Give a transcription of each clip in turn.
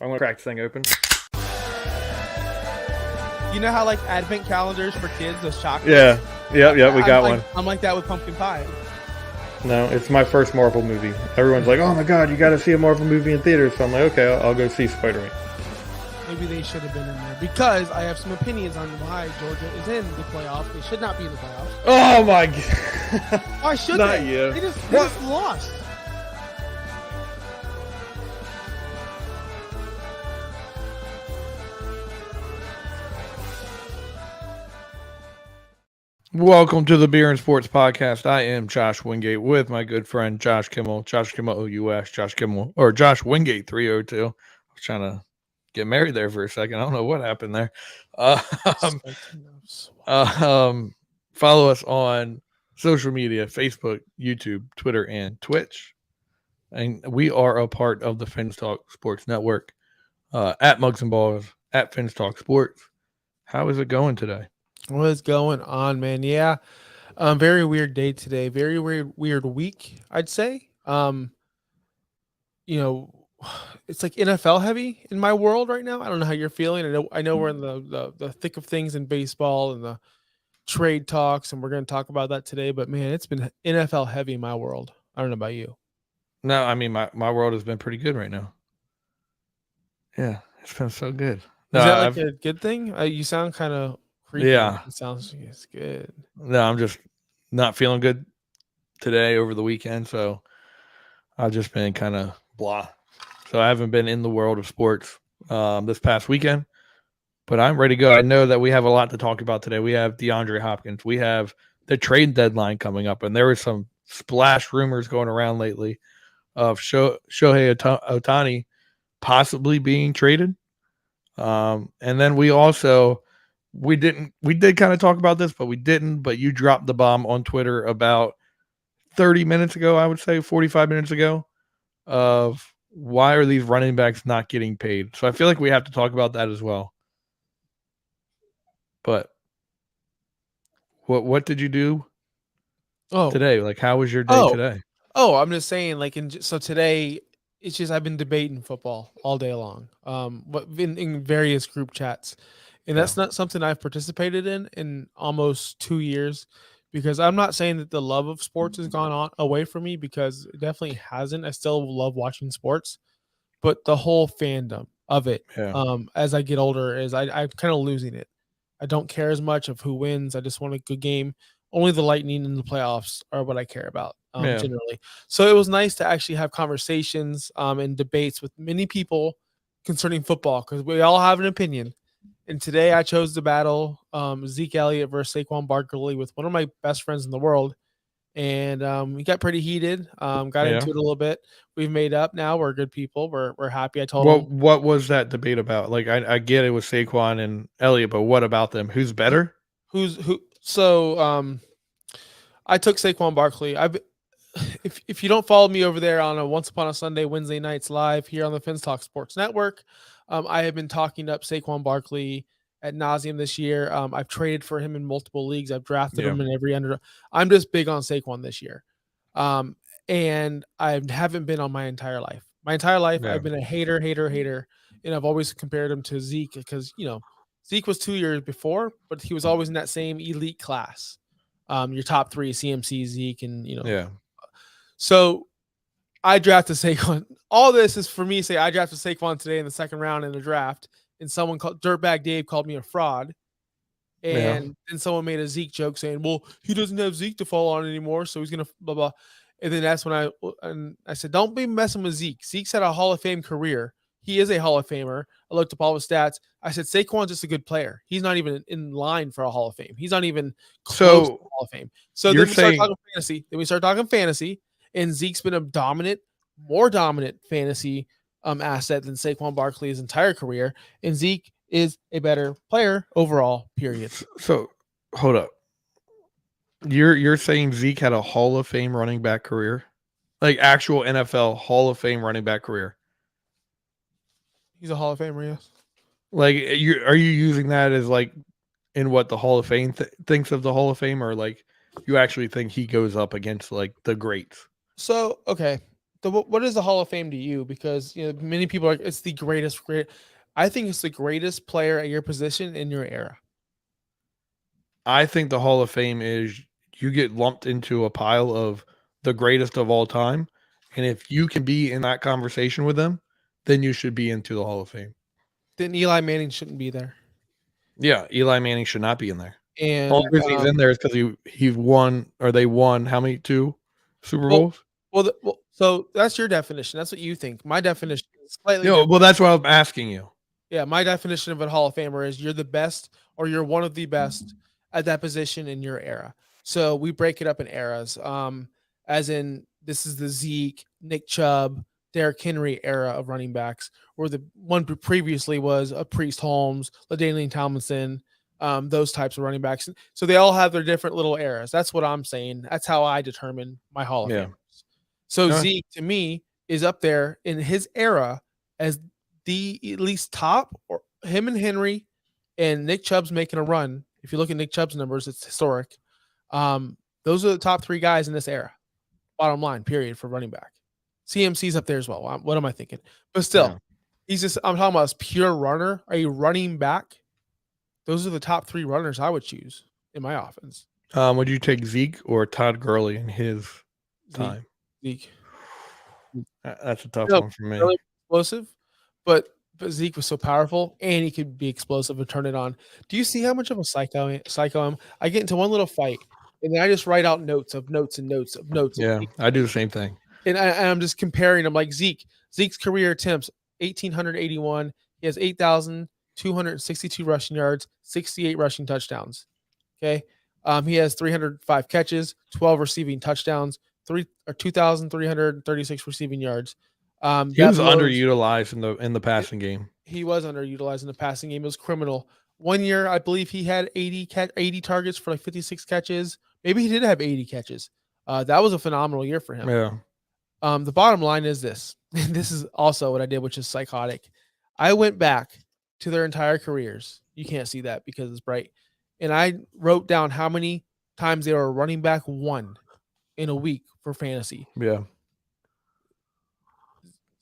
I'm gonna crack this thing open. You know how like advent calendars for kids, those chocolates? Yeah, yeah, we got one. I'm like that with pumpkin pie. No, it's my first Marvel movie. Everyone's like, "Oh my god, you got to see a Marvel movie in theaters." So I'm like, "Okay, I'll go see Spider-Man." Maybe they should have been in there because I have some opinions on why Georgia is in the playoffs. They should not be in the playoffs. Oh my god! Why should Not they? you. They just lost. Welcome to the Beer and Sports Podcast. I am Josh Wingate with my good friend Josh Kimmel. Josh Kimmel OUS. Josh Kimmel or Josh Wingate 302. I was trying to get married there for a second. I don't know what happened there. Follow us on social media: Facebook, YouTube, Twitter, and Twitch. And we are a part of the Fins Talk Sports Network. At Mugs and Balls, at Fins Talk Sports. How is it going today? What is going on, man? Yeah, very weird day today. Very weird week, I'd say. You know, it's like NFL heavy in my world right now. I don't know how you're feeling. I know we're in the thick of things in baseball and the trade talks, and we're going to talk about that today. But man, it's been NFL heavy in my world. I don't know about you. No, I mean my world has been pretty good right now. Yeah, it's been so good. No, Is that like a good thing? You sound kind of creepy. Yeah. It sounds it's good. No, I'm just not feeling good today over the weekend, so I've just been kind of blah. So I haven't been in the world of sports this past weekend, but I'm ready to go. I know that we have a lot to talk about today. We have DeAndre Hopkins. We have the trade deadline coming up, and there were some splash rumors going around lately of Shohei Ohtani possibly being traded. And then we did kind of talk about this, but we didn't. But you dropped the bomb on Twitter about 30 minutes ago, I would say 45 minutes ago, of why are these running backs not getting paid? So I feel like we have to talk about that as well. But what did you do today? Like, how was your day today? Oh, I'm just saying, like, so today, it's just I've been debating football all day long, but in various group chats, and that's not something I've participated in almost 2 years, because I'm not saying that the love of sports has gone on away from me, because it definitely hasn't. I still love watching sports, but the whole fandom of it, as I get older, I'm kind of losing it. I don't care as much of who wins. I just want a good game. Only the Lightning in the playoffs are what I care about, generally. So it was nice to actually have conversations and debates with many people concerning football, because we all have an opinion. And today I chose to battle Zeke Elliott versus Saquon Barkley with one of my best friends in the world. And we got pretty heated, got into it a little bit. We've made up now. We're good people. We're happy. I told him. What was that debate about? Like, I get it was Saquon and Elliott, but what about them? Who's better? Who? So I took Saquon Barkley. If you don't follow me over there on a Once Upon a Sunday, Wednesday nights live here on the Fins Talk Sports Network, I have been talking up Saquon Barkley ad nauseum this year. I've traded for him in multiple leagues. I've drafted him in every under. I'm just big on Saquon this year. And I haven't been on my entire life. My entire life, I've been a hater. And I've always compared him to Zeke because, Zeke was 2 years before, but he was always in that same elite class. Your top three, CMC, Zeke, and, So I drafted Saquon. All this is for me to say I drafted Saquon today in the second round in the draft, and someone called Dirtbag Dave called me a fraud. And then someone made a Zeke joke saying, well, he doesn't have Zeke to fall on anymore, so he's going to blah, blah. And then that's when I said, don't be messing with Zeke. Zeke's had a Hall of Fame career. He is a Hall of Famer. I looked up all his stats. I said, Saquon's just a good player. He's not even in line for a Hall of Fame. He's not even close to Hall of Fame. So then we start talking fantasy. Then we start talking fantasy, and Zeke's been a more dominant fantasy asset than Saquon Barkley his entire career. And Zeke is a better player overall, period. So hold up. You're saying Zeke had a Hall of Fame running back career? Like actual NFL Hall of Fame running back career? He's a Hall of Famer, yes. Like, are you using that as like in what the Hall of Fame thinks of the Hall of Fame, or like you actually think he goes up against like the greats? So, okay. what is the Hall of Fame to you? Because many people are it's the greatest. I think it's the greatest player at your position in your era. I think the Hall of Fame is you get lumped into a pile of the greatest of all time. And if you can be in that conversation with them, then you should be into the Hall of Fame. Then Eli Manning shouldn't be there. Yeah, Eli Manning should not be in there. The only And reason he's in there is because he won, or they won how many? 2 Super well, Bowls? so that's your definition. That's what you think. My definition is slightly No, different. well, that's what I'm asking you. Yeah, my definition of a Hall of Famer is you're the best or you're one of the best at that position in your era. So we break it up in eras. As in this is the Zeke, Nick Chubb, Derrick Henry era of running backs, or the one previously was a Priest Holmes, LaDainian Tomlinson, those types of running backs. So they all have their different little eras. That's what I'm saying. That's how I determine my Hall of Yeah. Famers. So Okay. Zeke to me is up there in his era as the at least top, or him and Henry and Nick Chubb's making a run. If you look at Nick Chubb's numbers, it's historic. Those are the top 3 guys in this era. Bottom line, period, for running back. CMC's up there as well. What am I thinking? But still, I'm talking about as pure runner. Are you running back? Those are the top 3 runners I would choose in my offense. Would you take Zeke or Todd Gurley in his time? Zeke. That's a tough one for me. Really explosive, but Zeke was so powerful, and he could be explosive and turn it on. Do you see how much of a psycho I am? I get into one little fight, and then I just write out notes of notes and notes of notes. Yeah, I do the same thing. And I'm just comparing them like Zeke's career attempts, 1,881. He has 8,262 rushing yards, 68 rushing touchdowns. Okay. He has 305 catches, 12 receiving touchdowns, 2,336 receiving yards. He was underutilized in the passing game. He was underutilized in the passing game. It was criminal. One year, I believe he had 80 targets for like 56 catches. Maybe he did have 80 catches. That was a phenomenal year for him. Yeah. The bottom line is this. This is also what I did, which is psychotic. I went back to their entire careers. You can't see that because it's bright. And I wrote down how many times they were running back 1 in a week for fantasy. Yeah.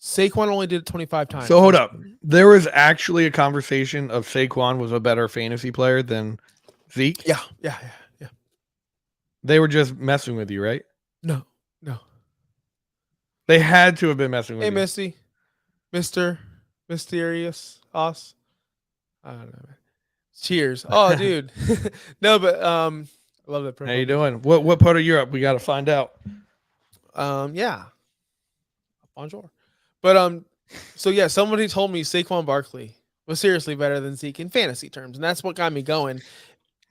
Saquon only did it 25 times. So hold up. There was actually a conversation of Saquon was a better fantasy player than Zeke. Yeah. They were just messing with you, right? No. They had to have been messing with you. Hey, Misty. Mr. Mysterious Us. I don't know. Cheers. Oh, dude. No, but I love that. How you doing? What part of Europe? We got to find out. Yeah. Bonjour. But so yeah, somebody told me Saquon Barkley was seriously better than Zeke in fantasy terms, and that's what got me going.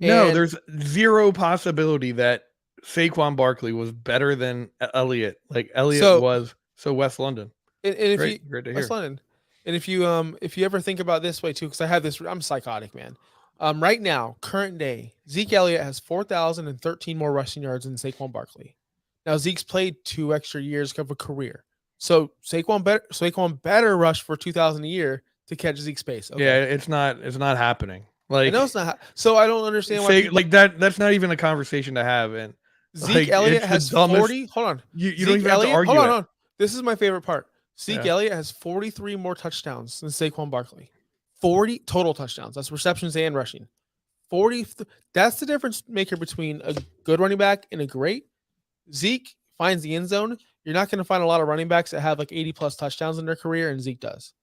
No, there's zero possibility that Saquon Barkley was better than Elliott. Like Elliott was. So West London. And if great to hear. West London. And if you ever think about this way too, because I have this, I'm psychotic, man. Right now, current day, Zeke Elliott has 4,013 more rushing yards than Saquon Barkley. Now Zeke's played 2 extra years of a career, so Saquon better rush for 2,000 a year to catch Zeke's pace. Okay. Yeah, it's not happening. Like I know it's not. So I don't understand why. Like that. That's not even a conversation to have. And Zeke Elliott has 40. Hold on. You don't even have to argue. Hold on. This is my favorite part. Zeke Elliott has 43 more touchdowns than Saquon Barkley. 40 total touchdowns. That's receptions and rushing. 40. That's the difference maker between a good running back and a great. Zeke finds the end zone. You're not going to find a lot of running backs that have like 80 plus touchdowns in their career, and Zeke does.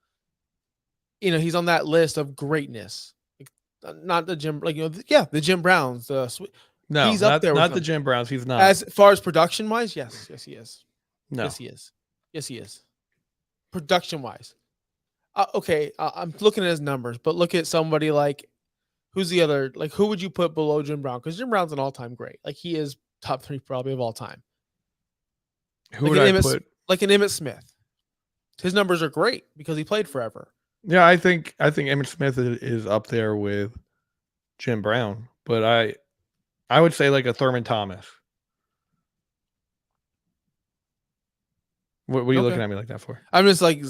He's on that list of greatness. Not the Jim, the Jim Browns. No, he's up there. Not the Jim Browns. He's not. As far as production wise, yes, he is. No. Yes, he is. Production wise. Okay, I'm looking at his numbers, but look at somebody like who's the other? Like, who would you put below Jim Brown? Because Jim Brown's an all-time great. Like, he is top 3 probably of all time. Who would I put? Like an Emmitt Smith. His numbers are great because he played forever. Yeah, I think Emmitt Smith is up there with Jim Brown, but I would say like a Thurman Thomas. What are you looking at me like that for? I'm just like,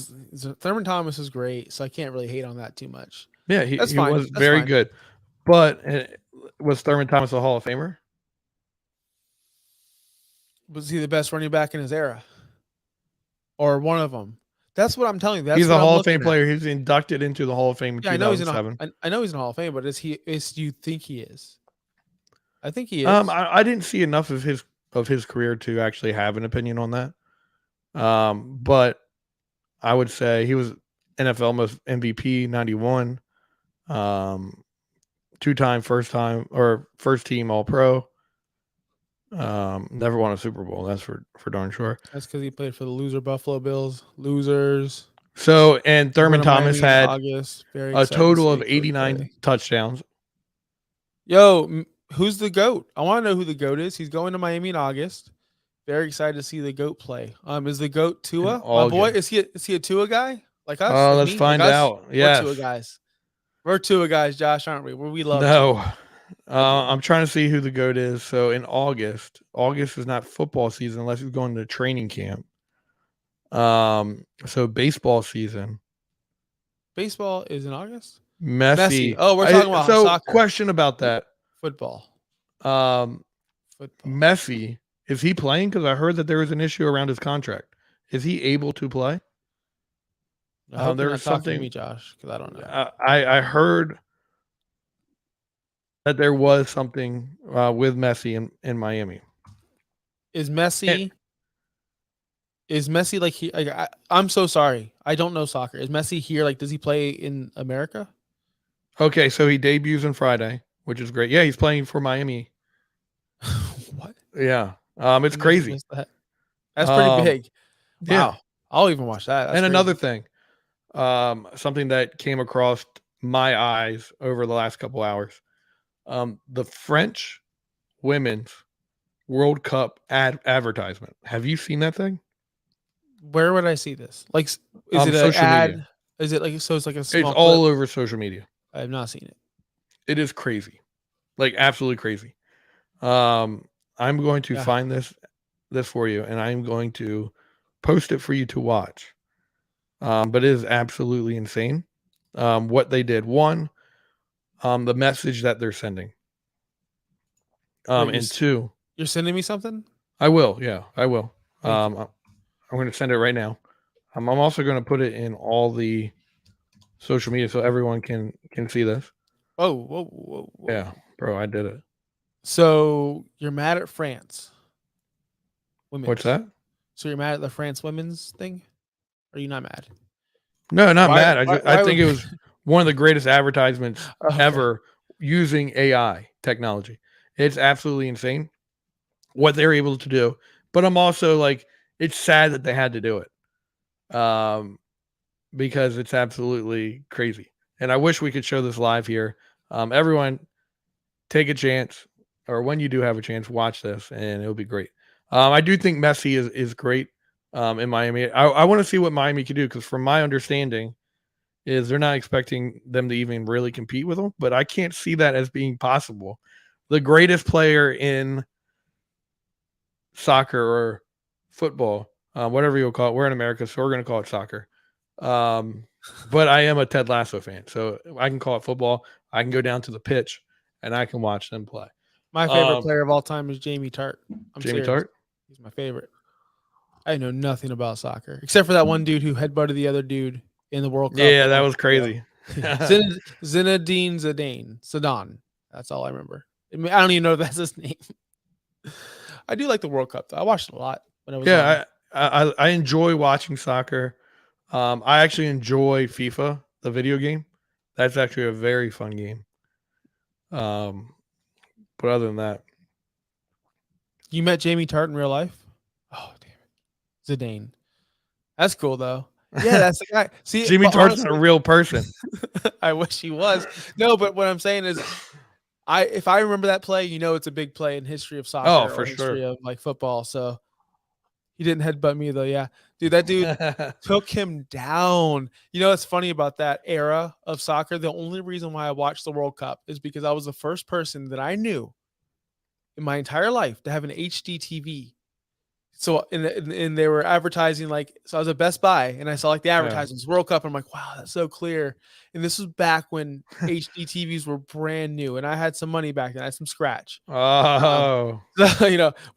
Thurman Thomas is great, so I can't really hate on that too much. Yeah, he was very good. But was Thurman Thomas a Hall of Famer? Was he the best running back in his era? or one of them. That's what I'm telling you. That's He's what a I'm Hall of looking Fame at. player. He's inducted into the Hall of Fame in Yeah, I know he's in. 2007. I know he's in the Hall of Fame, but is he? Do you think he is? I think he is. I didn't see enough of his career to actually have an opinion on that. But I would say he was NFL most MVP 91, 2-time first team All Pro. Never won a Super Bowl. That's for darn sure. That's because he played for the loser Buffalo Bills. Losers. So, and He's going Thurman to Thomas Miami in had August. Very a excited to total see of the goat 89 play. touchdowns. Yo, who's the GOAT? I want to know who the GOAT is. He's going to Miami in August. Very excited to see the GOAT play. Is the GOAT In Tua? My boy, August. is he a Tua guy? Like us? Like Let's me? Like find us? out. We're Tua Yes. guys. We're Tua guys, Josh, aren't we? We love No. Tua. I do. I'm trying to see who the GOAT is. So in August is not football season unless he's going to training camp. So baseball season. Baseball is in August? Messi. Oh, we're talking about soccer. Question about that. Football. Messi, is he playing? Because I heard that there was an issue around his contract. Is he able to play? I hope there you're not was talking to something me, Josh, because I don't know. I heard that there was something with Messi in Miami. Is Messi like he? Like, I'm so sorry. I don't know soccer. Is Messi here? Like, does he play in America? Okay, so he debuts on Friday, which is great. Yeah, he's playing for Miami. What? Yeah, it's crazy. That's pretty big. Wow. Yeah. I'll even watch that. That's and crazy. another thing, something that came across my eyes over the last couple hours, the French women's World Cup advertisement. Have you seen that thing? Where would I see this? Like, is it an social ad? media. Is it like so? It's like a small. It's all over social media. I have not seen it. It is crazy, like absolutely crazy. I'm going to find this for you, and I'm going to post it for you to watch. But it is absolutely insane. What they did. One, the message that they're sending. And two, you're sending me something? I will. Yeah, I will. I'm going to send it right now. I'm also going to put it in all the social media so everyone can see this. Oh, whoa. Yeah, bro, I did it. So you're mad at France? Women's. What's that? So you're mad at the France women's thing? Or are you not mad? No, not mad. I think it was one of the greatest advertisements ever using AI technology. It's absolutely insane what they're able to do. But I'm also like, it's sad that they had to do it. Because it's absolutely crazy. And I wish we could show this live here. Everyone, take a chance, or when you do have a chance, watch this, and it'll be great. I do think Messi is great in Miami. I want to see what Miami can do, because from my understanding is they're not expecting them to even really compete with them, but I can't see that as being possible. The greatest player in soccer or football, whatever you'll call it. We're in America, so we're going to call it soccer. But I am a Ted Lasso fan, so I can call it football. I can go down to the pitch and I can watch them play. My favorite player of all time is Jamie Tart. Jamie Tart? He's my favorite. I know nothing about soccer except for that one dude who headbutted the other dude in the World Cup. Yeah, that was crazy. Zinedine Zidane. That's all I remember. I don't even know if that's his name. I do like the World Cup, though. I watched it a lot when I was young. I enjoy watching soccer. I actually enjoy FIFA, the video game. That's actually a very fun game. But other than that, you met Jamie Tart in real life? Oh, damn it, Zidane. That's cool though. Yeah, that's the guy. See, Jamie Tart's not a real person. I wish he was. No, but what I'm saying is, if I remember that play, it's a big play in history of soccer. Oh, for history of like football. So he didn't headbutt me though. Yeah, dude, that dude took him down. What's funny about that era of soccer? The only reason why I watched the World Cup is because I was the first person that I knew in my entire life to have an HD TV. So and they were advertising so I was at Best Buy and I saw the advertisements World Cup. And I'm like, wow, that's so clear. And this was back when HD TVs were brand new, and I had some money back then. I had some scratch. Oh,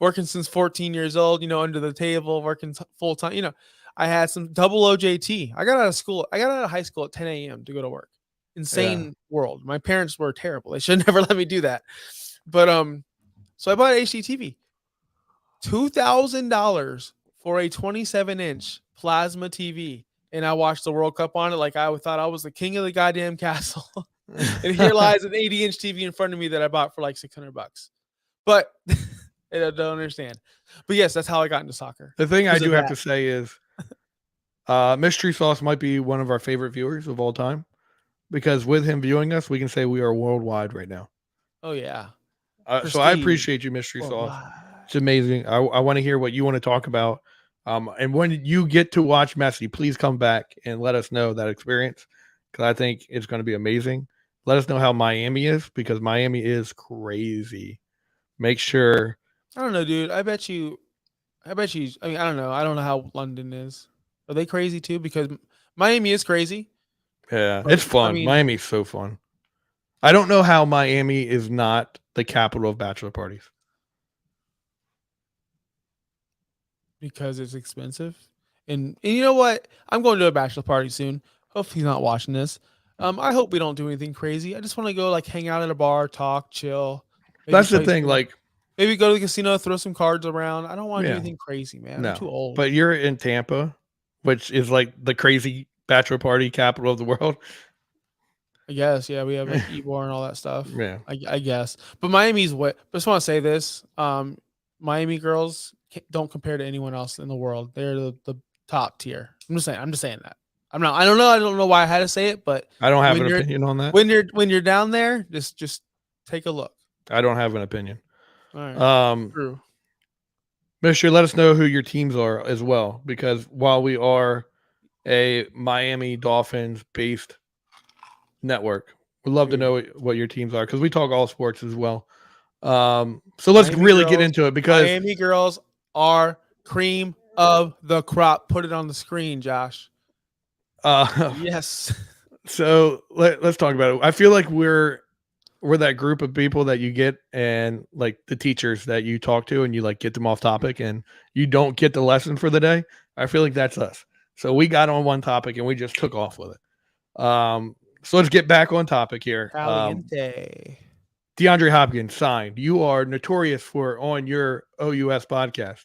working since 14 years old, under the table, working full time. I had some double OJT. I got out of school. I got out of high school at 10 a.m. to go to work. Yeah. Insane world. My parents were terrible. They should never let me do that. But so I bought an HDTV. $2,000 for a 27-inch plasma TV. And I watched the World Cup on it like I thought I was the king of the goddamn castle. And here lies an 80-inch TV in front of me that I bought for like $600. But I don't understand. But yes, that's how I got into soccer. The thing I Because of do have that. to say is Mystery Sauce might be one of our favorite viewers of all time because with him viewing us, we can say we are worldwide right now. Oh, yeah. So I Prestige. appreciate you, Mystery Sauce. Worldwide. It's amazing. I want to hear what you want to talk about. And when you get to watch Messi, please come back and let us know that experience because I think it's going to be amazing. Let us know how Miami is because Miami is crazy. Make sure. I don't know, dude. I bet you. I mean, I don't know. I don't know how London is. Are they crazy too? Because Miami is crazy. Yeah, But, it's fun. I mean, Miami's so fun. I don't know how Miami is not the capital of bachelor parties. because it's expensive. And you know what? I'm going to a bachelor party soon. Hope he's not watching this. I hope we don't do anything crazy. I just want to go like hang out at a bar, talk, chill. Maybe That's the play thing. some- Like, maybe go to the casino, throw some cards around. I don't want to do Yeah. anything crazy, man. no, I'm too old. but you're in Tampa, which is like the crazy bachelor party capital of the world. I guess, yeah, we have like Ebor and all that stuff. Yeah, I guess, but Miami's what. But I just want to say this: Miami girls don't compare to anyone else in the world. They're the top tier. I'm just saying that. I'm not. I don't know. I don't know why I had to say it, but I don't have when an you're opinion on that. when you're down there, just take a look. I don't have an opinion. All right. True. Mister, let us know who your teams are as well, because while we are a Miami Dolphins based network, we'd love to know what your teams are because we talk all sports as well. So let's Miami really get girls- into it because Miami girls are cream of the crop. Put it on the screen, Josh. Yes. So let's talk about it. I feel like we're that group of people that you get and like the teachers that you talk to and you like get them off topic and you don't get the lesson for the day. I feel like that's us. So we got on one topic and we just took off with it. So let's get back on topic here. Caliente. DeAndre Hopkins signed. You are notorious for on your OUS podcast.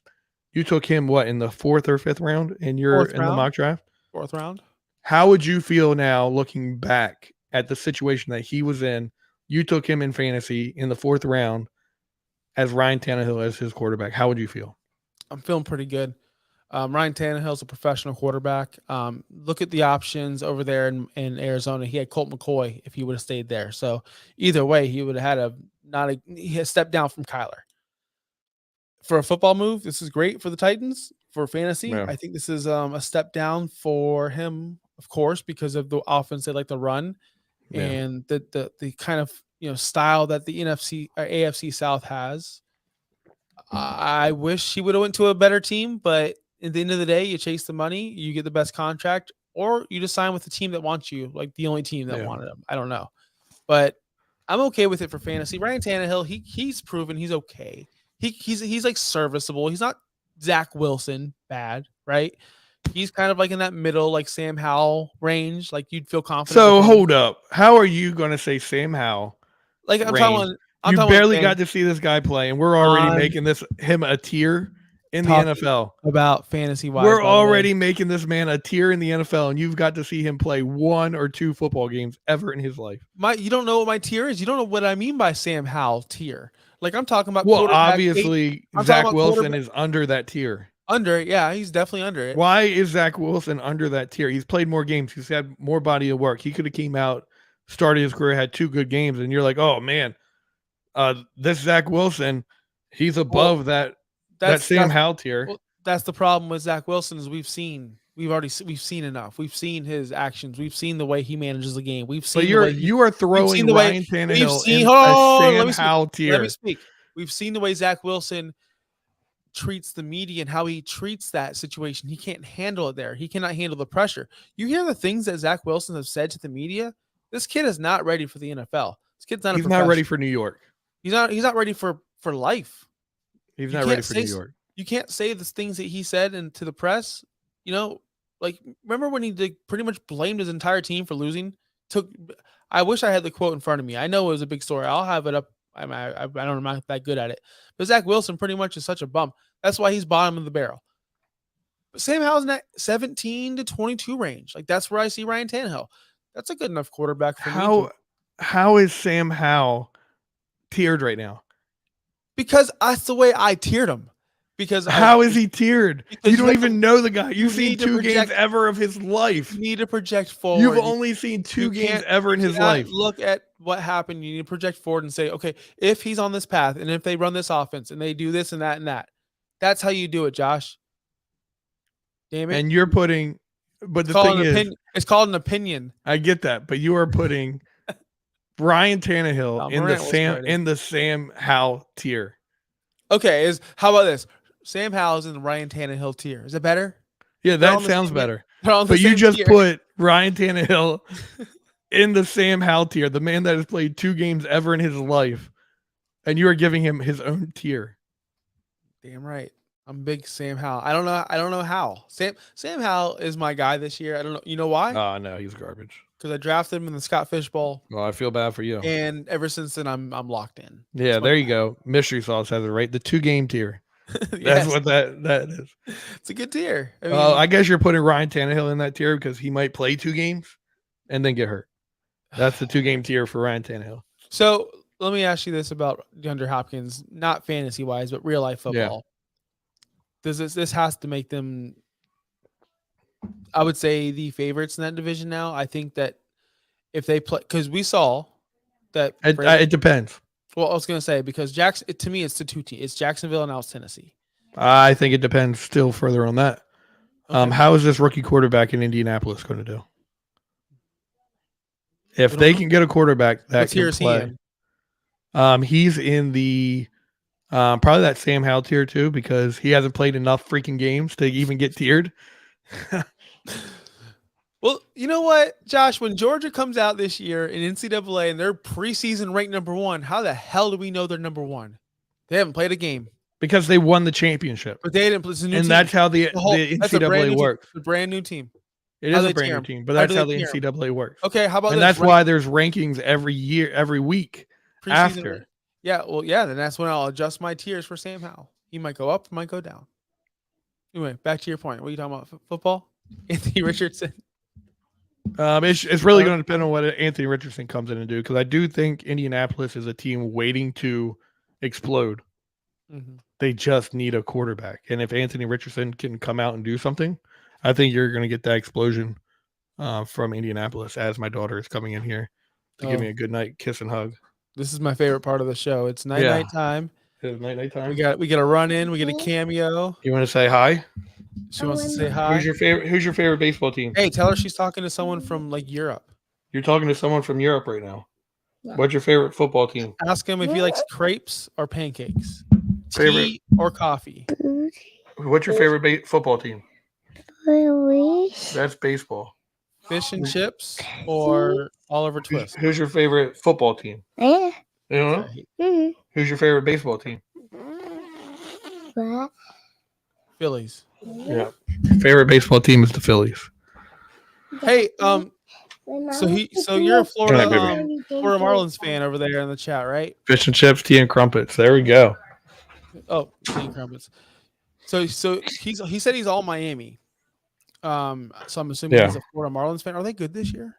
You took him what in the 4th or 5th round in the mock draft? 4th round. How would you feel now looking back at the situation that he was in? You took him in fantasy in the 4th round as Ryan Tannehill as his quarterback. How would you feel? I'm feeling pretty good. Ryan Tannehill's a professional quarterback. Look at the options over there in Arizona. He had Colt McCoy if he would have stayed there. So either way, he would have had he had stepped down from Kyler. For a football move, this is great for the Titans. For fantasy, Yeah. I think this is a step down for him, of course, because of the offense they like to run and the kind of style that the NFC or AFC South has. I wish he would have went to a better team, but at the end of the day, you chase the money, you get the best contract, or you just sign with the team that wants you, like the only team that wanted him. I don't know, but I'm okay with it for fantasy. Ryan Tannehill, he's proven he's okay. He's like serviceable. He's not Zach Wilson bad, right? He's kind of like in that middle, like Sam Howell range. Like you'd feel confident. So hold up. How are you going to say Sam Howell? Like I'm talking. You barely got to see this guy play, and we're already making him a tier in the NFL. About fantasy wise, we're already making this man a tier in the NFL, and you've got to see him play 1 or 2 football games ever in his life. You don't know what my tier is. You don't know what I mean by Sam Howell tier. Like I'm talking about. Well, obviously, Zach Wilson is under that tier. Under it, yeah, he's definitely under it. Why is Zach Wilson under that tier? He's played more games. He's had more body of work. He could have came out, started his career, had 2 good games, and you're like, oh man, this Zach Wilson, he's above that Sam Howell tier. Well, that's the problem with Zach Wilson is we've seen enough. We've seen his actions. We've seen the way he manages the game. We've seen. But you are throwing Ryan Tannehill in a Sam Howell tier. Let me speak. We've seen the way Zach Wilson treats the media and how he treats that situation. He can't handle it there. He cannot handle the pressure. You hear the things that Zach Wilson has said to the media. This kid is not ready for the NFL. This kid's not. He's not ready for New York. He's not ready for life. He's not ready for New York. You can't say the things that he said to the press like remember when he pretty much blamed his entire team for losing? I wish I had the quote in front of me. I know it was a big story. I'll have it up. I don't. I'm not that good at it. But Zach Wilson pretty much is such a bump. That's why he's bottom of the barrel. But Sam Howell's in that 17 to 22 range. Like that's where I see Ryan Tannehill. That's a good enough quarterback for me. How is Sam Howell tiered right now? Because that's the way I tiered him. Because how is he tiered? You don't even know the guy. You've seen 2 games ever of his life. You need to project forward. You've only seen 2 games ever in his life. Look at what happened. You need to project forward and say, okay, if he's on this path and if they run this offense and they do this and that, that's how you do it, Josh. Damn it. And you're putting, but the thing is, it's called an opinion. I get that, but you are putting Ryan Tannehill in the Sam Howell tier. Okay, how about this? Sam Howell's in the Ryan Tannehill tier. Is it better? Yeah, that sounds better. But you just put Ryan Tannehill in the Sam Howell tier, the man that has played 2 games ever in his life, and you are giving him his own tier. Damn right. I'm big Sam Howell. I don't know how. Sam Howell is my guy this year. I don't know. You know why? Oh no, he's garbage. Because I drafted him in the Scott Fish Bowl. Well, I feel bad for you. And ever since then, I'm locked in. Yeah, there you go. Mystery Sauce has it right. The 2-game tier. That's what that is. It's a good tier. I guess you're putting Ryan Tannehill in that tier because he might play 2 games and then get hurt. That's the 2-game tier for Ryan Tannehill. So let me ask you this about DeAndre Hopkins, not fantasy wise, but real life football. Yeah. This has to make them, I would say, the favorites in that division now. I think that if they play, because we saw that it depends. Well, I was going to say, because to me, it's the 2 teams. It's Jacksonville and now it's Tennessee. I think it depends still further on that. Okay. How is this rookie quarterback in Indianapolis going to do? If they can get a quarterback that can play, he's in the probably that Sam Howell tier too, because he hasn't played enough freaking games to even get tiered. Well, you know what, Josh? When Georgia comes out this year in NCAA and they're preseason ranked number 1, how the hell do we know they're number 1? They haven't played a game because they won the championship. But they didn't play. And that's how the NCAA works. It's a brand new team. It is a brand new team, but that's how the NCAA works. Okay, how about and that's why there's rankings every year, every week after. Yeah, well, yeah, then that's when I'll adjust my tiers for Sam Howell. He might go up, might go down. Anyway, back to your point. What are you talking about? Football? Anthony Richardson? It's really going to depend on what Anthony Richardson comes in and do, because I do think Indianapolis is a team waiting to explode. Mm-hmm. They just need a quarterback, and if Anthony Richardson can come out and do something, I think you're going to get that explosion from Indianapolis. As my daughter is coming in here to give me a good night kiss and hug. This is my favorite part of the show. It's night time. It's night time. We got a run in. We get a cameo. You want to say hi? She wants to say hi. Who's your favorite baseball team? Hey, tell her she's talking to someone from like Europe. You're talking to someone from Europe right now. Yeah. What's your favorite football team? Ask him if he likes crepes or pancakes, tea or coffee. What's your favorite football team? That's baseball. Fish and chips or Oliver Twist? Who's your favorite football team? You know? Mm-hmm. Who's your favorite baseball team? Phillies. Yeah. Favorite baseball team is the Phillies. Hey, so you're a Florida Marlins fan over there in the chat, right? Fish and chips, tea and crumpets. There we go. Oh, tea and crumpets. So he said he's all Miami. So I'm assuming he's a Florida Marlins fan. Are they good this year?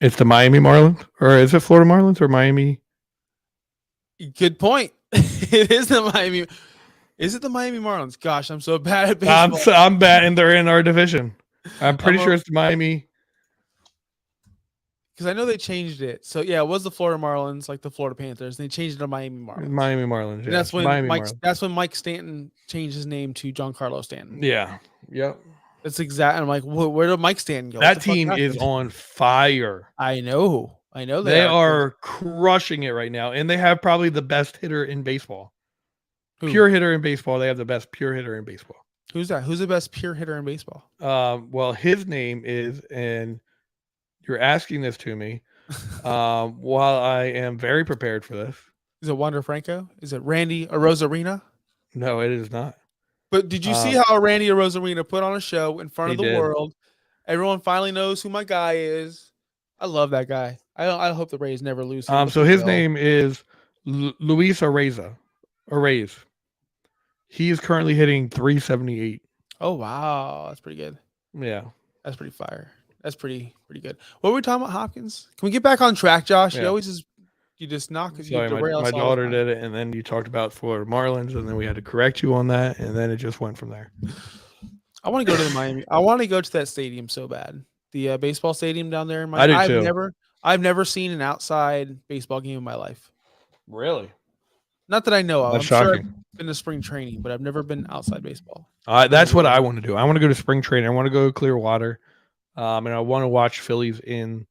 It's the Miami Marlins, or is it Florida Marlins or Miami? Good point. It is the Miami. Is it the Miami Marlins? Gosh, I'm so bad at baseball. I'm bad, and they're in our division. I'm pretty sure it's the Miami. Because I know they changed it. So yeah, it was the Florida Marlins, like the Florida Panthers. And they changed it to Miami Marlins. Miami Marlins. Yeah. And that's when Mike Stanton changed his name to Giancarlo Stanton. Yeah. Yep. That's exact. I'm like, where did Mike Stanton go? That team is on fire. I know. They are crushing it right now, and they have probably the best hitter in baseball. Who? Pure hitter in baseball. They have the best pure hitter in baseball. Who's that? Who's the best pure hitter in baseball? Well, his name is, and you're asking this to me while I am very prepared for this. Is it Wander Franco? Is it Randy Arozarena? No, it is not. But did you see Um, how Randy Rosarina put on a show in front he of the did. world? Everyone finally knows who my guy is. I love that guy. I hope the Rays never lose him, but So they his will. name is Luis Areza. Arraez. He is currently hitting 378. Oh wow, that's pretty good. Yeah. That's pretty fire. That's pretty good. What were we talking about, Hopkins? Can we get back on track, Josh? You Yeah. always just you Sorry, derail my us all the daughter time. did it, and then you talked about Florida Marlins, and then we had to correct you on that, and then it just went from there. I want to go to the Miami. I want to go to that stadium so bad. The baseball stadium down there in I Miami. do too. I've never seen an outside baseball game in my life. Really? Not that I know of. That's I'm sure I've shocking. been to spring training, but I've never been outside baseball. That's what I want to do. I want to go to spring training. I want to go to Clearwater, and I want to watch Phillies in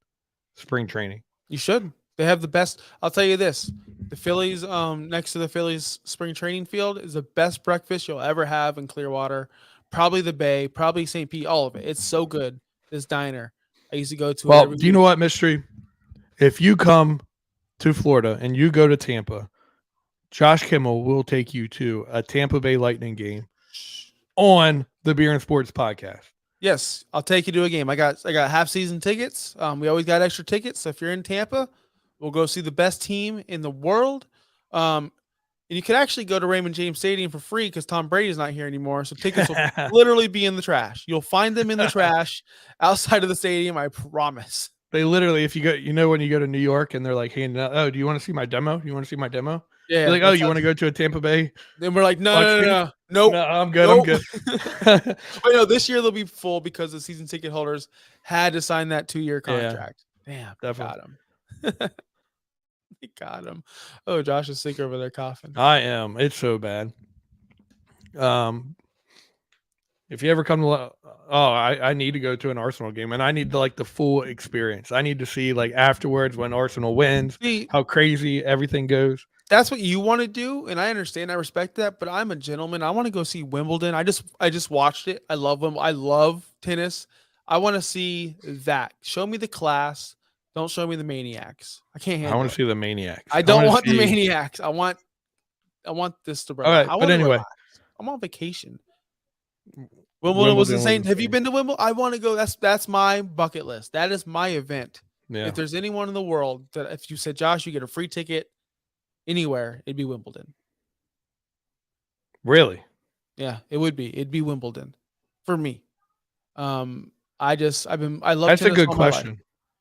spring training. You should. They have the best. I'll tell you this: the Phillies, next to the Phillies spring training field, is the best breakfast you'll ever have in Clearwater. Probably the Bay, probably St. Pete, all of it. It's so good. This diner, I used to go to it Well, every do you week. know what, Mystery? If you come to Florida and you go to Tampa, Josh Kimmel will take you to a Tampa Bay Lightning game on the Beer and Sports podcast. Yes, I'll take you to a game. I got half season tickets. We always got extra tickets. So if you're in Tampa, we'll go see the best team in the world. And you can actually go to Raymond James Stadium for free because Tom Brady's not here anymore. So tickets will literally be in the trash. You'll find them in the trash outside of the stadium. I promise. They literally, if you go, when you go to New York and they're like handing out, oh, do you want to see my demo? You want to see my demo? Yeah. You're like, oh, you want to go to a Tampa Bay? Then we're like, no, Bucks no, game? no, nope. No, I'm good. Nope. I'm good. But no, this year they'll be full because the season ticket holders had to sign that 2-year contract. Damn, definitely. got him. They got him. Oh, Josh is sick over there coughing. I am. It's so bad. If you ever come to, I need to go to an Arsenal game, and I need the full experience. I need to see afterwards when Arsenal wins, how crazy everything goes. That's what you want to do, and I understand. I respect that, but I'm a gentleman. I want to go see Wimbledon. I just watched it. I love them. I love tennis. I want to see that. Show me the class. Don't show me the maniacs. I can't handle. I want to see the maniacs. I don't want the maniacs. I want this to relax. All right, but anyway, I'm on vacation. Wimbledon was insane. Have you been to Wimbledon? I want to go. That's my bucket list. That is my event. Yeah. If there's anyone in the world that if you said, Josh, you get a free ticket anywhere, it'd be Wimbledon. Really? Yeah, it would be. It'd be Wimbledon for me. I love. That's a good question.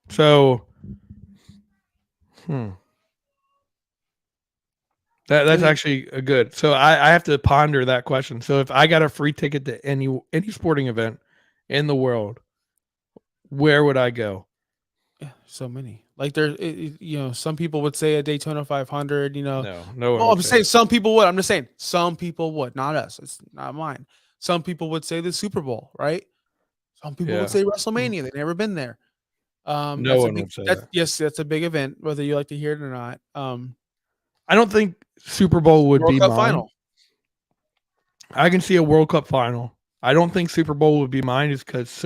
So, that's actually a good. So I have to ponder that question. So if I got a free ticket to any sporting event in the world, where would I go? Yeah, so many. Like some people would say a Daytona 500. No. Well, I'm saying some people would. I'm just saying some people would, not us. It's not mine. Some people would say the Super Bowl, right? Some people would say WrestleMania. They've never been there. No one would say that. Yes, that's a big event, whether you like to hear it or not. I don't think Super Bowl would be mine. Final. I can see a World Cup final. I don't think Super Bowl would be mine just because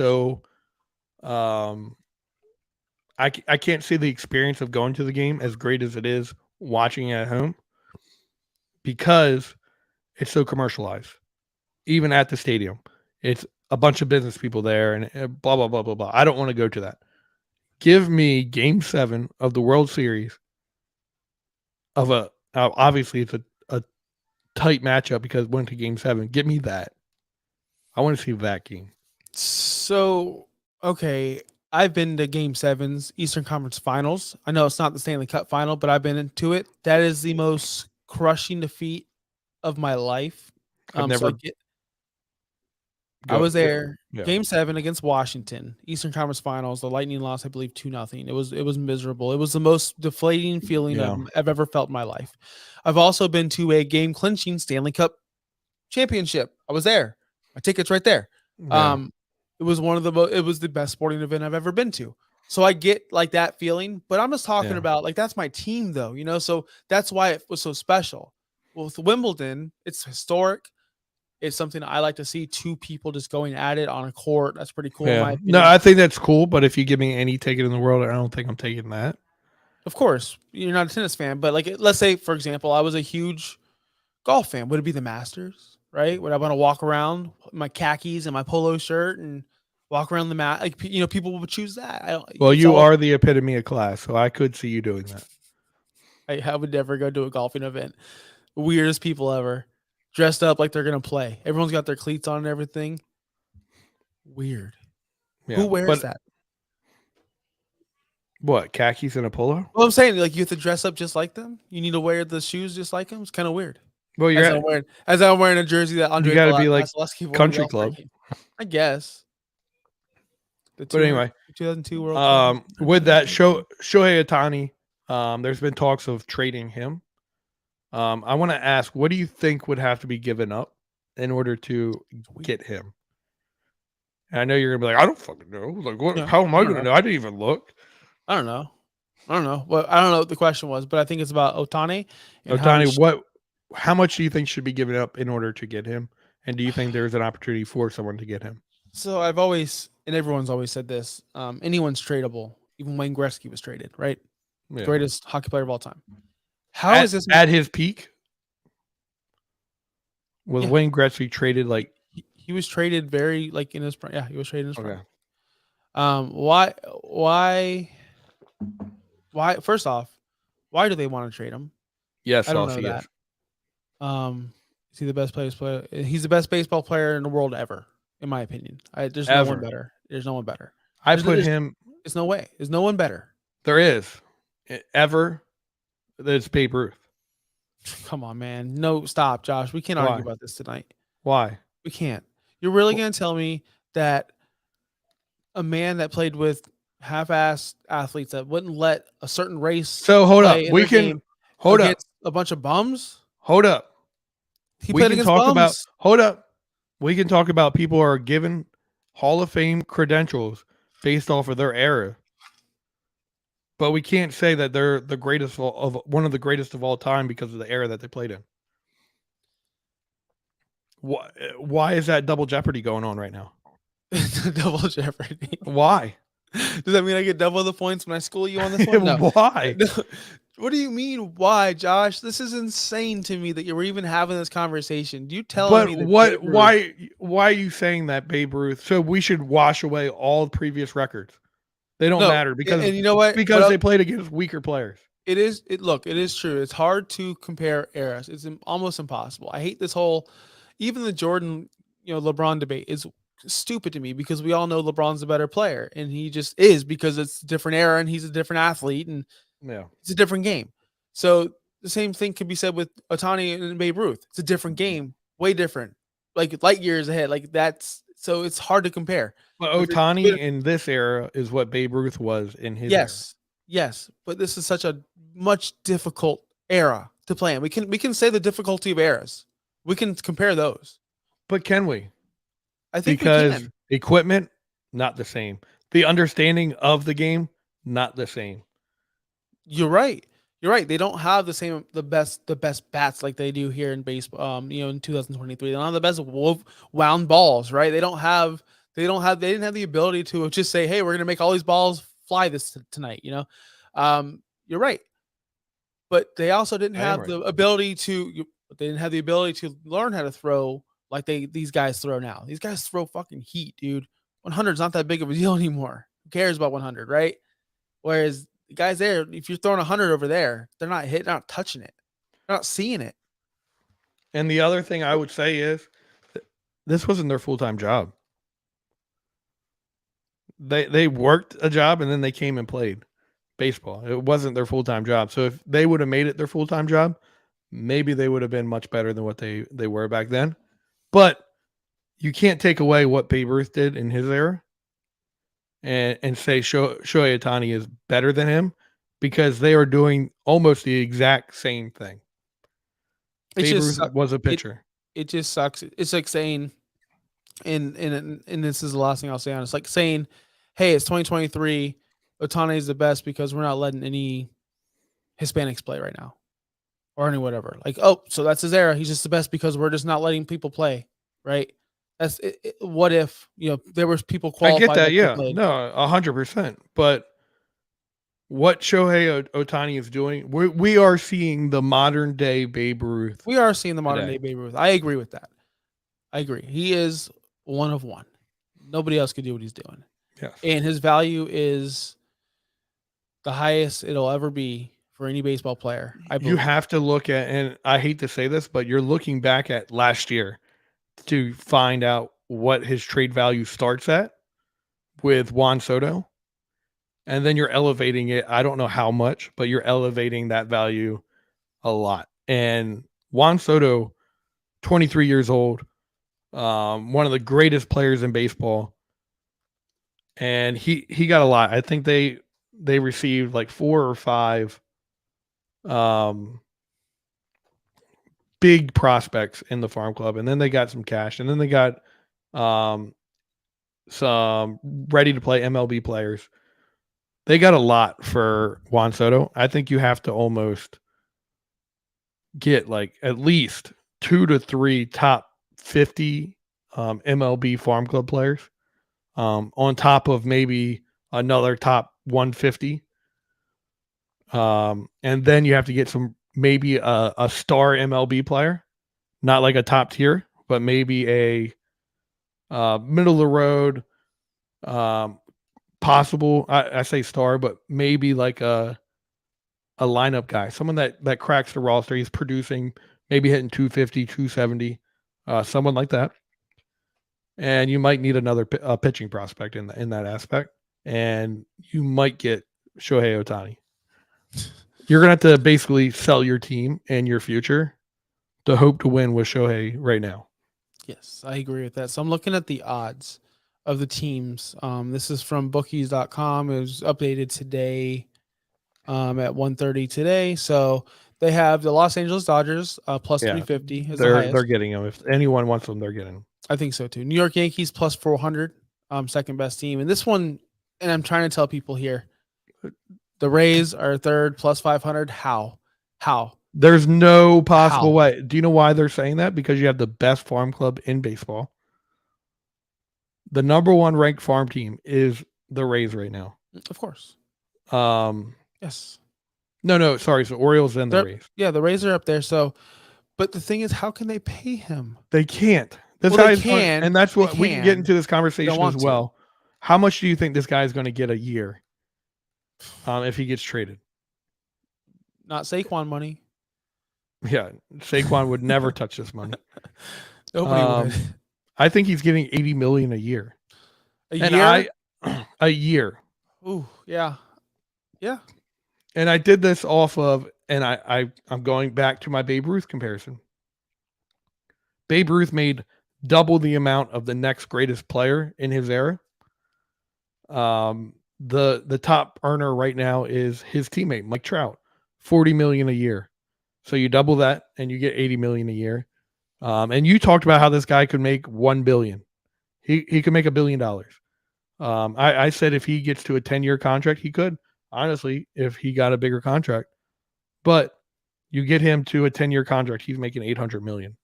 I can't see the experience of going to the game as great as it is watching at home because it's so commercialized. Even at the stadium, it's a bunch of business people there and blah, blah, blah, blah, blah. I don't want to go to that. Give me Game 7 of the World Series obviously it's a tight matchup because it went to Game 7. Give me that. I want to see that game. So, okay. I've been to Game 7s, Eastern Conference Finals. I know it's not the Stanley Cup final, but I've been into it. That is the most crushing defeat of my life. I was there. Yeah. Game 7 against Washington, Eastern Conference Finals. The Lightning lost, I believe, 2-0. It was miserable. It was the most deflating feeling I've ever felt in my life. I've also been to a game clinching Stanley Cup championship. I was there. My ticket's right there. Yeah. It was it was the best sporting event I've ever been to. So I get that feeling, but I'm just talking about that's my team though, so that's why it was so special. Well, with Wimbledon, it's historic. It's something I like to see, two people just going at it on a court. That's pretty cool. Yeah. No, I think that's cool, but if you give me any ticket in the world, I don't think I'm taking that. Of course, you're not a tennis fan, but let's say, for example, I was a huge golf fan. Would it be the Masters? right? When I want to walk around in my khakis and my polo shirt and walk around the mat, like people would choose that. I don't. Well, It's you all. are the epitome of class, so I could see you doing that. I would never go to a golfing event. Weirdest people ever, dressed up like they're gonna play. Everyone's got their cleats on and everything. Weird. Yeah, Who wears that? What, khakis and a polo? Well, I'm saying, like, you have to dress up just like them. You need to wear the shoes just like them. It's kind of weird. Well, As I'm wearing a jersey that you Andre got to be like Vasilevsky wore in the country All-Star club. game. I guess. But anyway, 2002 World Cup. with that Shohei Ohtani, there's been talks of trading him. I want to ask, what do you think would have to be given up in order to get him? And I know you're gonna be like, I don't fucking know. Like, what? Yeah, How am I gonna know. know? I didn't even look. I don't know. Well, I don't know what the question was, but I think it's about Ohtani. And How much do you think should be given up in order to get him? And do you think there's an opportunity for someone to get him? So I've always, and everyone's always said this, anyone's tradable. Even Wayne Gretzky was traded, right? Yeah. Greatest hockey player of all time. Is this at his peak? Was Wayne Gretzky traded like? He was traded very like in his prime. Yeah, he was traded in his prime. Okay. Why? First off, why do they want to trade him? Yes, I don't know that. Is he the best player? He's the best baseball player in the world ever, in my opinion. There's no one better. There's no one better. There's no way. There's no one better. There is. Ever. There's Babe Ruth. Come on, man. No, stop, Josh. We can't argue about this tonight. Why? We can't. You're really going to tell me that a man that played with half-assed athletes that wouldn't let a certain race. So hold up. We can hold up. A bunch of bums. Hold up. He played against bums. Hold up. We can talk about people who are given Hall of Fame credentials based off of their era. But we can't say that they're the greatest of one of the greatest of all time because of the era that they played in. Why is that double jeopardy going on right now? Double jeopardy. Why? Does that mean I get double the points when I school you on this one? No. Why? No. What do you mean? Why, Josh? This is insane to me that you were even having this conversation. Do you tell me? But why are you saying that Babe Ruth? So we should wash away all previous records. They don't matter because, and you know what? Because they played against weaker players. It is true. It's hard to compare eras. It's almost impossible. I hate this whole, even the Jordan, LeBron debate is stupid to me because we all know LeBron's a better player and he just is because it's a different era and he's a different athlete and it's a different game. So the same thing could be said with Ohtani and Babe Ruth. It's a different game, way different, like light years ahead. Like so it's hard to compare. But Ohtani in this era is what Babe Ruth was in his era. Yes, but this is such a much difficult era to play in. We can say the difficulty of eras. We can compare those. But can we? I think because we can. Equipment, not the same. The understanding of the game, not the same. You're right. They don't have the best bats like they do here in baseball. In 2023, they don't have the best wound balls, right? They didn't have the ability to just say, hey, we're going to make all these balls fly tonight. You're right. But they also didn't have the ability to learn how to throw like these guys throw now. These guys throw fucking heat, dude. 100 is not that big of a deal anymore. Who cares about 100, right? Whereas the guys there, if you're throwing 100 over there, they're not hitting, not touching it. They're not seeing it. And the other thing I would say is this wasn't their full-time job. They worked a job and then they came and played baseball. It wasn't their full-time job. So if they would have made it their full-time job, maybe they would have been much better than what they were back then. But you can't take away what Babe Ruth did in his era and say Shohei Ohtani is better than him because they are doing almost the exact same thing. Babe Ruth was a pitcher. It just sucks. It's like saying, and this is the last thing I'll say on it. It's like saying, hey, it's 2023. Ohtani is the best because we're not letting any Hispanics play right now or any whatever. Like, oh, so that's his era. He's just the best because we're just not letting people play, right? That's it. What if there was people qualified? I get that, yeah, no, 100%. But what Shohei Ohtani is doing, we are seeing the modern day Babe Ruth. We are seeing the modern day Babe Ruth. I agree with that. I agree. He is one of one. Nobody else could do what he's doing. Yes. And his value is the highest it'll ever be for any baseball player, I You believe. have to look at, and I hate to say this, but you're looking back at last year to find out what his trade value starts at with Juan Soto. And then you're elevating it. I don't know how much, but you're elevating that value a lot. And Juan Soto, 23 years old, one of the greatest players in baseball, and he got a lot. I think they received like 4 or 5 um, big prospects in the farm club, and then they got some cash, and then they got um, some ready to play MLB players. They got a lot for Juan Soto. I think you have to almost get like at least 2 to 3 top 50 MLB farm club players on top of maybe another top 150. And then you have to get some maybe a star MLB player, not like a top tier, but maybe a middle of the road, um, possible. I say star, but maybe like a lineup guy, someone that cracks the roster. He's producing, maybe hitting 250, 270, someone like that. And you might need another pitching prospect in that aspect, and you might get Shohei Ohtani. You're gonna have to basically sell your team and your future to hope to win with Shohei right now. Yes, I agree with that. So I'm looking at the odds of the teams. This is from bookies.com. It was updated today at 1:30 today. So they have the Los Angeles Dodgers plus Yeah, 350 is the they're highest. getting them. If anyone wants them, they're getting them. I think so too. New York Yankees plus 400, second best team. And this one, and I'm trying to tell people here, the Rays are third plus 500. How? There's no possible How? way. Do you know why they're saying that? Because you have the best farm club in baseball. The number one ranked farm team is the Rays right now. Of course. Yes. No, sorry. So Orioles and the Rays. Yeah, the Rays are up there. So, but the thing is, how can they pay him? They can't. This Well, they guy's can, and that's what they we can get can. into this They don't conversation as want to. well. How much do you think this guy is going to get a year if he gets traded? Not Saquon money. Yeah, Saquon would never touch this money. Nobody would. I think he's getting $80 million a year. A year. Ooh, yeah. Yeah. And I did this off of, and I'm going back to my Babe Ruth comparison. Babe Ruth made double the amount of the next greatest player in his era. The top earner right now is his teammate Mike Trout, $40 million a year. So you double that, and you get $80 million a year. And you talked about how this guy could make $1 billion. He could make $1 billion. I said if he gets to a 10-year contract, he could. Honestly, if he got a bigger contract, but you get him to a 10-year contract, he's making $800 million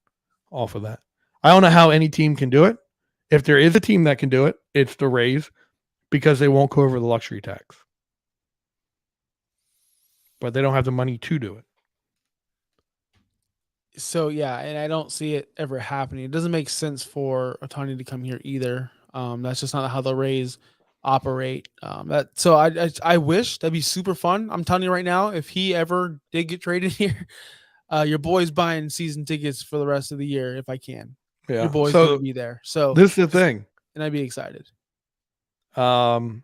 off of that. I don't know how any team can do it. If there is a team that can do it, it's the Rays, because they won't go over the luxury tax. But they don't have the money to do it. So yeah, and I don't see it ever happening. It doesn't make sense for Ohtani to come here either. That's just not how the Rays operate. I wish that'd be super fun. I'm telling you right now, if he ever did get traded here, your boy's buying season tickets for the rest of the year if I can. Yeah, your boy's gonna be there. So this is the thing, and I'd be excited. When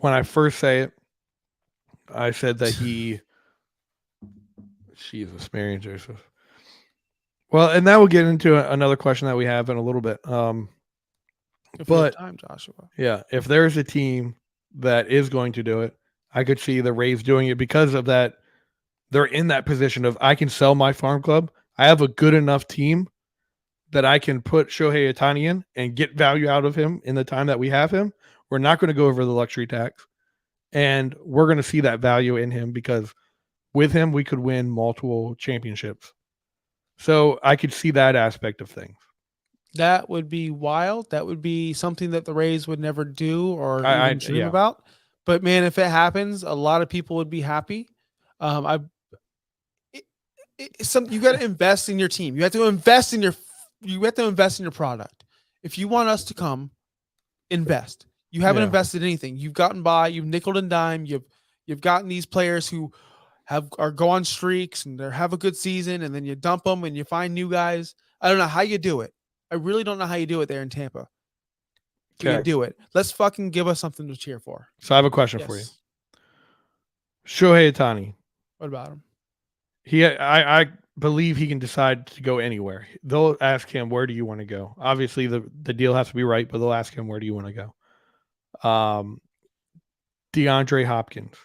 I first say it, I said that he. Jesus, Mary and Joseph. Well, and that will get into another question that we have in a little bit. If we have time, Joshua. Yeah, if there's a team that is going to do it, I could see the Rays doing it because of that. They're in that position of, I can sell my farm club. I have a good enough team that I can put Shohei Ohtani in and get value out of him in the time that we have him. We're not going to go over the luxury tax, and we're going to see that value in him because with him, we could win multiple championships. So I could see that aspect of things. That would be wild. That would be something that the Rays would never do or even dream about. But man, if it happens, a lot of people would be happy. You got to invest in your team. You have to invest in your you have to invest in your product. If you want us to come, invest. You haven't Yeah. invested anything. You've gotten by. You've nickel and dime. You've gotten these players who go on streaks and they have a good season, and then you dump them and you find new guys. I don't know how you do it. I really don't know how you do it there in Tampa. But you Okay. do it. Let's fucking give us something to cheer for. So I have a question for you. Yes. Shohei Ohtani. What about him? I believe he can decide to go anywhere. They'll ask him, where do you want to go? Obviously, the deal has to be right, but they'll ask him, where do you want to go? DeAndre Hopkins.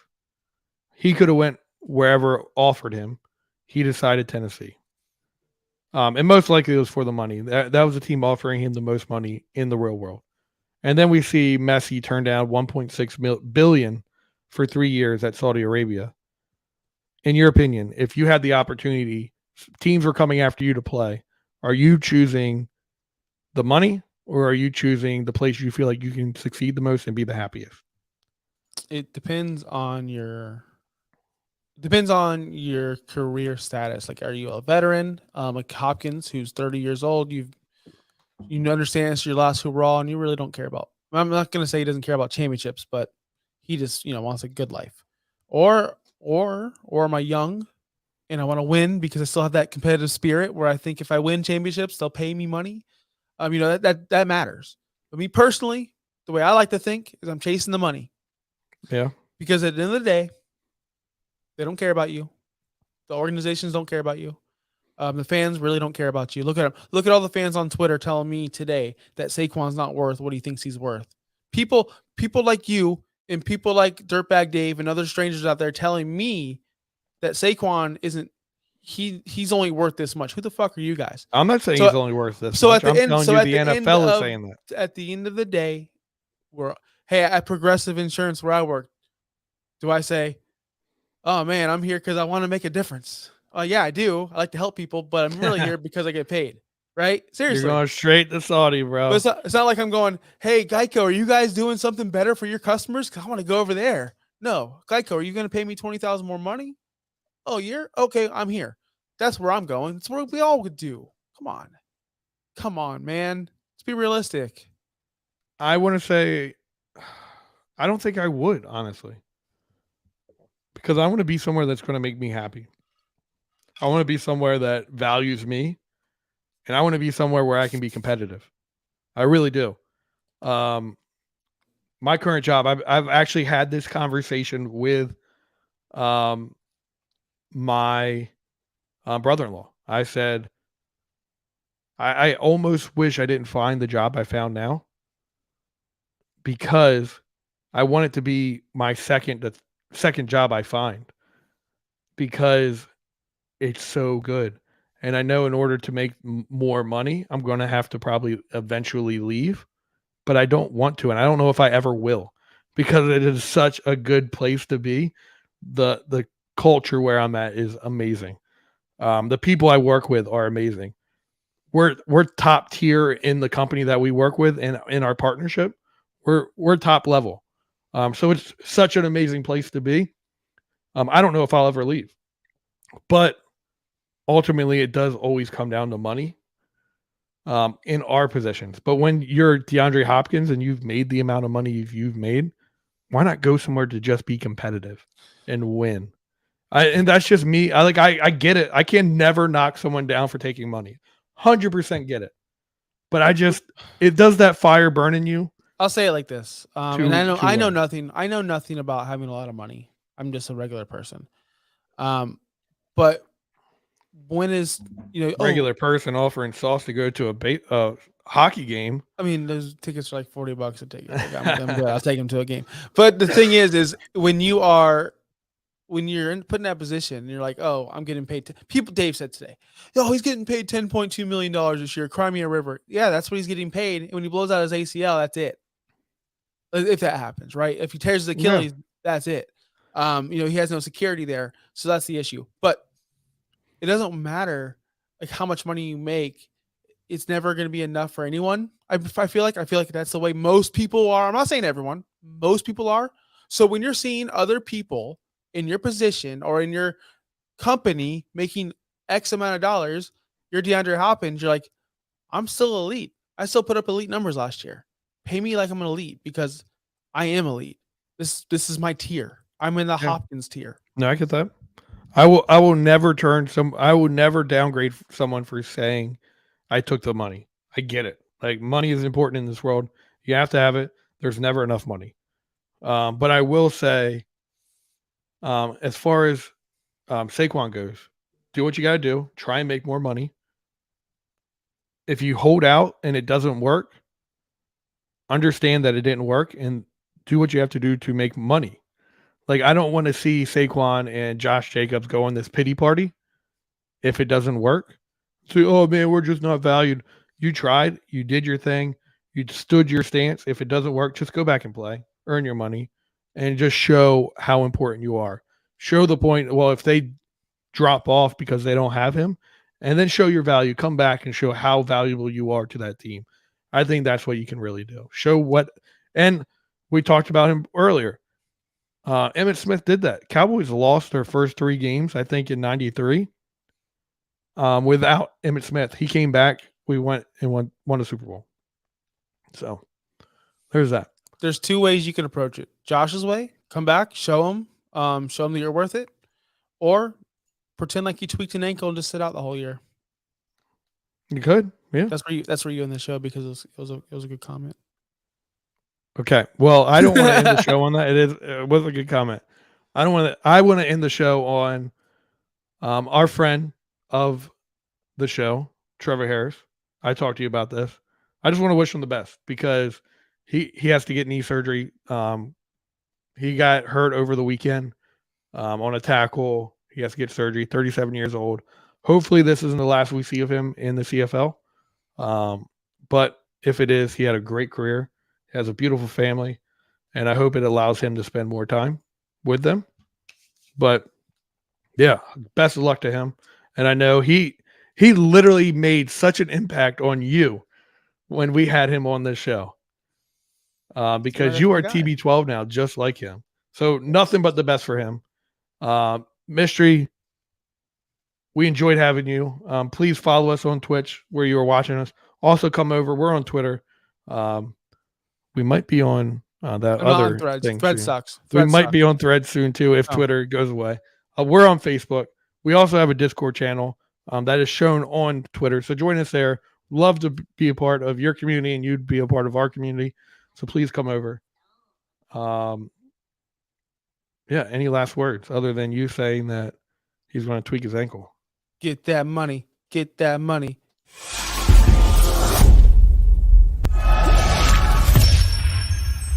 He could have went wherever offered him. He decided Tennessee. And most likely it was for the money. That was the team offering him the most money in the real world. And then we see Messi turn down 1.6 billion for 3 years at Saudi Arabia. In your opinion, if you had the opportunity, teams were coming after you to play, are you choosing the money or are you choosing the place you feel like you can succeed the most and be the happiest? It depends on your career status. Like, are you a veteran? Like Hopkins, who's 30 years old, you understand it's your last hurrah, and you really don't care about. I'm not gonna say he doesn't care about championships, but he just wants a good life. Or am I young and I want to win because I still have that competitive spirit where I think if I win championships, they'll pay me money. That matters. But me personally, the way I like to think is I'm chasing the money. Yeah. Because at the end of the day, they don't care about you. The organizations don't care about you. The fans really don't care about you. Look at them. Look at all the fans on Twitter telling me today that Saquon's not worth what he thinks he's worth. People like you and people like Dirtbag Dave and other strangers out there telling me that Saquon isn't. He's only worth this much. Who the fuck are you guys? I'm not saying he's only worth this so much. At the I'm end, telling you the NFL is saying that. At the end of the day, at Progressive Insurance where I work, do I say, oh man, I'm here because I want to make a difference? Yeah, I do. I like to help people, but I'm really here because I get paid. Right? Seriously. You're going straight to Saudi, bro. But it's not like I'm going, hey, Geico, are you guys doing something better for your customers? Because I want to go over there. No. Geico, are you going to pay me $20,000 more money? Oh, you're? Okay, I'm here. That's where I'm going. It's what we all would do. Come on, man. Let's be realistic. I want to say, I don't think I would, honestly. Because I want to be somewhere that's going to make me happy. I want to be somewhere that values me. And I want to be somewhere where I can be competitive. I really do. My current job, I've actually had this conversation with my brother-in-law. I said, I almost wish I didn't find the job I found now because I want it to be my second job I find because it's so good. And I know in order to make more money, I'm going to have to probably eventually leave, but I don't want to. And I don't know if I ever will because it is such a good place to be. The culture where I'm at is amazing. The people I work with are amazing. We're top tier in the company that we work with and in our partnership. We're top level. So it's such an amazing place to be. I don't know if I'll ever leave, but ultimately it does always come down to money in our positions. But when you're DeAndre Hopkins and you've made the amount of money you've made, why not go somewhere to just be competitive and win? And that's just me. I get it. I can never knock someone down for taking money. 100% get it. But it does that fire burn in you. I'll say it like this. And I know nothing. I know nothing about having a lot of money. I'm just a regular person. But when is regular person offering sauce to go to a hockey game? I mean, those tickets are like $40 a ticket. I'm good. I'll take them to a game. But the thing is when you're put in that position, and you're like, oh, I'm getting paid. Dave said today, oh, he's getting paid $10.2 million this year. Cry me a river. Yeah, that's what he's getting paid. And when he blows out his ACL, that's it. If that happens, right? If he tears his Achilles, that's it. He has no security there. So that's the issue. But it doesn't matter like how much money you make. It's never going to be enough for anyone. I feel like that's the way most people are. I'm not saying everyone. Most people are. So when you're seeing other people in your position or in your company making X amount of dollars, you're DeAndre Hopkins, you're like, I'm still elite. I still put up elite numbers last year. Pay me like I'm an elite because I am elite. This is my tier. I'm in the Yeah. Hopkins tier. No, I get that. I will never I will never downgrade someone for saying I took the money. I get it. Like money is important in this world. You have to have it. There's never enough money. But I will say, as far as Saquon goes, do what you got to do. Try and make more money. If you hold out and it doesn't work, understand that it didn't work and do what you have to do to make money. Like I don't want to see Saquon and Josh Jacobs go on this pity party if it doesn't work. Say, oh man, we're just not valued. You tried, you did your thing, you stood your stance. If it doesn't work, just go back and play, earn your money, and just show how important you are. Show the point. Well, if they drop off because they don't have him, and then show your value, come back and show how valuable you are to that team. I think that's what you can really do. Show what, and we talked about him earlier. Emmitt Smith did that. Cowboys lost their first 3 games, I think, in '93. Without Emmitt Smith, he came back. We went and won a Super Bowl. So there's that. There's 2 ways you can approach it. Josh's way, come back, show him that you're worth it, or pretend like you tweaked an ankle and just sit out the whole year. You could, yeah. That's where you end the show because it was a good comment. Okay. Well, I don't want to end the show on that. It was a good comment. I want to end the show on our friend of the show, Trevor Harris. I talked to you about this. I just want to wish him the best because he has to get knee surgery. He got hurt over the weekend on a tackle. He has to get surgery. 37 years old. Hopefully, this isn't the last we see of him in the CFL. But if it is, he had a great career. He has a beautiful family, and I hope it allows him to spend more time with them. But yeah, best of luck to him. And I know he literally made such an impact on you when we had him on this show. Because you are TB12 now, just like him. So nothing but the best for him. Mystery, we enjoyed having you. Please follow us on Twitch where you are watching us. Also come over. We're on Twitter. We might be on that other thing. Thread sucks. We might be on Thread soon too if Twitter goes away. We're on Facebook. We also have a Discord channel that is shown on Twitter. So join us there. Love to be a part of your community and you'd be a part of our community. So please come over. Yeah, any last words other than you saying that he's going to tweak his ankle? Get that money. Get that money.